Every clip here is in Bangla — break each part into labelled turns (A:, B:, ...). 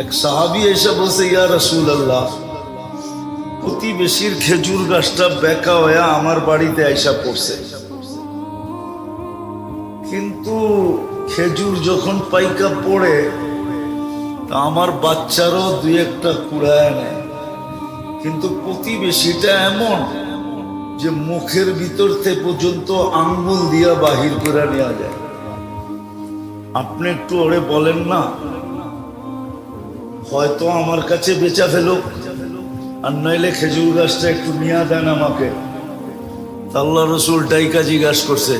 A: এক সাহাবী এসে বলছে, ইয়া রাসূলুল্লাহ, প্রতিবেশীর খেজুর গাছটা বেঁকা হয়ে আমার বাড়িতে আইসা পড়ছে, কিন্তু খেজুর যখন পাইকা পড়ে তা আমার বাচ্চারও দুই একটা কুড়ায় নেয়, কিন্তু প্রতিবেশীটা এমন যে মুখের ভিতর থেকে পর্যন্ত আঙ্গুল দিয়া বাহির করে নেওয়া যায়। আপনি একটু ওরে বলেন না, হয়তো আমার কাছে বেচা ফেলো, আর নইলে খেজুর গাছটা একটু নিয়ে দেন আমাকে। আল্লাহ রসুল ডাইকা জিজ্ঞাসা করছে,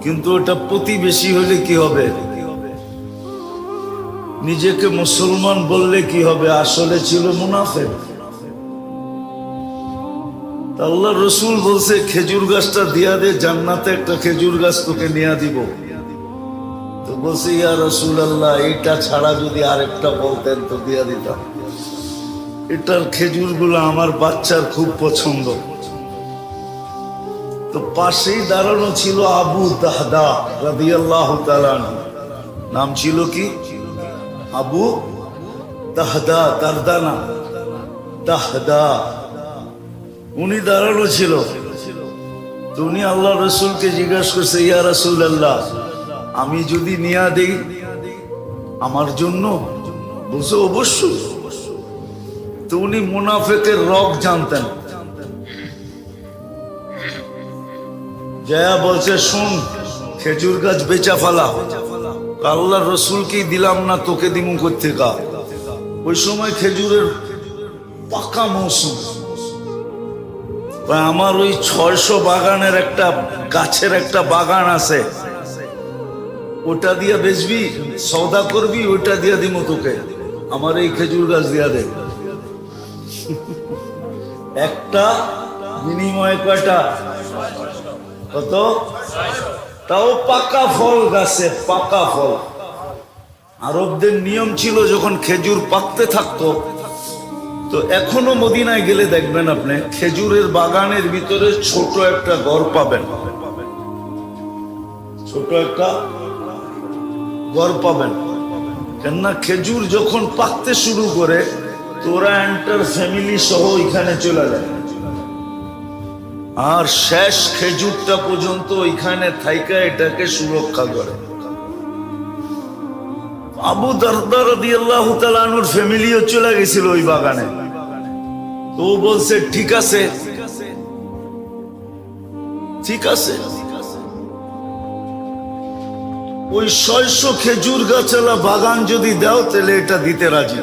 A: কিন্তু ওটা প্রতিবেশী হলে কি হবে? নিজেকে মুসলমান বললে কি হবে? আসলে ছিল মুনাফিক। আল্লাহ রসুল বলছে, খেজুর গাছটা দিয়া দে, জান্নাতে একটা খেজুর গাছ তোকে নিয়ে দিব। তো বলছে, ইয়া রাসূলুল্লাহ, এটা ছাড়া যদি আরেকটা বলতেন তো দিয়া দিতাম। এটার খেজুর গুলো আমার বাচ্চার খুব পছন্দ। তো পাশেই দাঁড়ানো ছিল আবু দাহদা রাদিয়াল্লাহু তাআলা আনহু। নাম ছিল কি? আবু দাহদা, দারদানা দাহদা। উনি দাঁড়ানো ছিল। তো উনি আল্লাহ রসুলকে জিজ্ঞাসা করছে, ইয়া রাসূলুল্লাহ, আমি যদি নিয়া দেই আমার জন্য? বলছে, অবশ্যই। তো উনি মুনাফিকের রগ জানতেন। জয়া বলছে, শুন, খেজুর গাছ বেচা ফেলা। আল্লাহ রসুলকেই দিলাম না, তোকে দিমু কোত্থেকা? ওই সময় খেজুরের পাকা মৌসুম। আমার ওই 600 বাগানের একটা গাছের একটা বাগান আছে, ওটা দিয়া বেচবি, সওদা করবি, ওটা দিয়া দিমু তোকে। আমার এই খেজুর গাছ দিয়া দে। একটা বিনিময়ে কয়টা? কত? তাও পাকা ফল গাছে, পাকা ফল। আরবদের নিয়ম ছিল, যখন খেজুর পাকতে থাকতো, তো এখনো মদিনায় গেলে দেখবেন আপনি খেজুরের বাগানের ভিতরে ছোট একটা ঘর পাবেন, ছোট একটা ঘর পাবেন। কেননা খেজুর যখন পাকতে শুরু করে, তোরা এন্টার ফ্যামিলি সহ এখানে চলে যায়, আর শেষ খেজুরটা পর্যন্ত ওইখানে থাইকা এটাকে সুরক্ষা করে। আবু দারদা রাদিয়াল্লাহু তাআলা আনহুর ফ্যামিলিও চলে গেছিল ওই বাগানে। তো বলছে, ঠিক আছে, ঠিক আছে। ওই 600 খেজুর গাছালা বাগান যদি দাও, তাহলে এটা দিতে রাজি।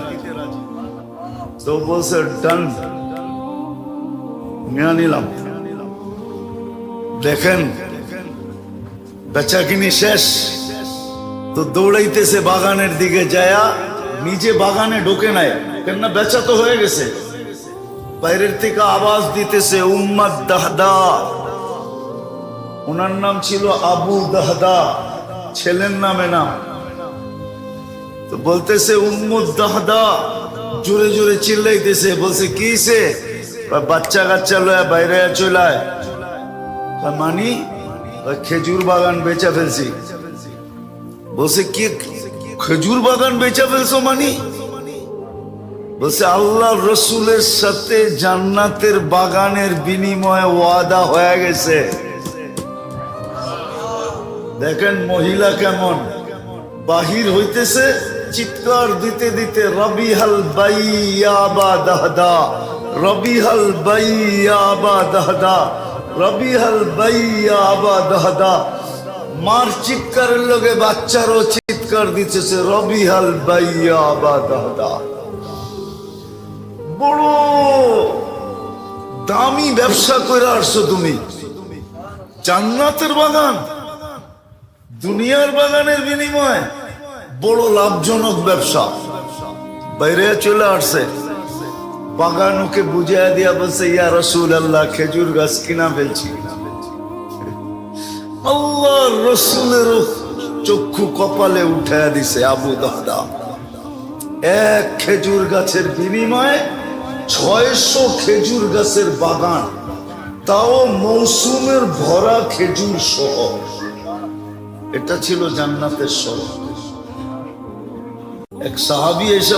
A: তো বলছে, ডান, নিয়ে নিলাম। দেখেন, বেচা কিনি শেষ। তো দৌড়াইতেছে বাগানের দিকে, যায়া নিজে বাগানে ঢোকে নাই, কেননা বেচা তো হয়ে গেছে। বাইরের থেকে আওয়াজ দিতেছে, উম্মাদ দাহদা। ওনার নাম ছিল আবু দাহদা, ছেলের নামে নাম। তো বলতেছে, উম্মুদ দাহদা, জোরে জোরে চিল্লাইতেছে। বলছে, কিছে? বাচ্চা কাচ্চা লয়া বাইরে চলায়। মানি খেজুর বাগান বেচা ফেলছি। বলছে, কি খেজুর বাগান বেচা ফেলছো? মানি বলছে, আল্লাহ রসুলের সাথে জান্নাতের বাগানের বিনিময়ে ওয়াদা হয়ে গেছে। দেখেন মহিলা কেমন বাহির হইতেছে, চিৎকার দিতে দিতে, রবিহাল বাইয়া আবা দাহদা, রবিহাল বাইয়া আবা দাহদা, রবিহাল বাইয়া আবা দাহদা। মার চিৎকারের লগে বাচ্চারও চিৎকার দিতেছে, রবিহাল বাইয়া আবা দাহদা। বড় দামি ব্যবসা করে আসছো তুমি। জান্নাতের বাগান, দুনিয়ার বাগানের বিনিময়ে বড় লাভজনক ব্যবসা। বাইরে চলে আসছে, বাগান ওকে বুঝিয়ে দিয়া বলছে, ইয়া রাসূলুল্লাহ, খেজুর গাছ কিনা ফেলছি। আল্লাহ রসুলের চক্ষু কপালে উঠে দিছে। আবু দাহদা এক খেজুর গাছের বিনিময়ে 600 খেজুর গাছের বাগান, তাও মৌসুমের ভরা খেজুর সহ। এটা ছিল জান্নাতের শহর। এক সাহাবী এসে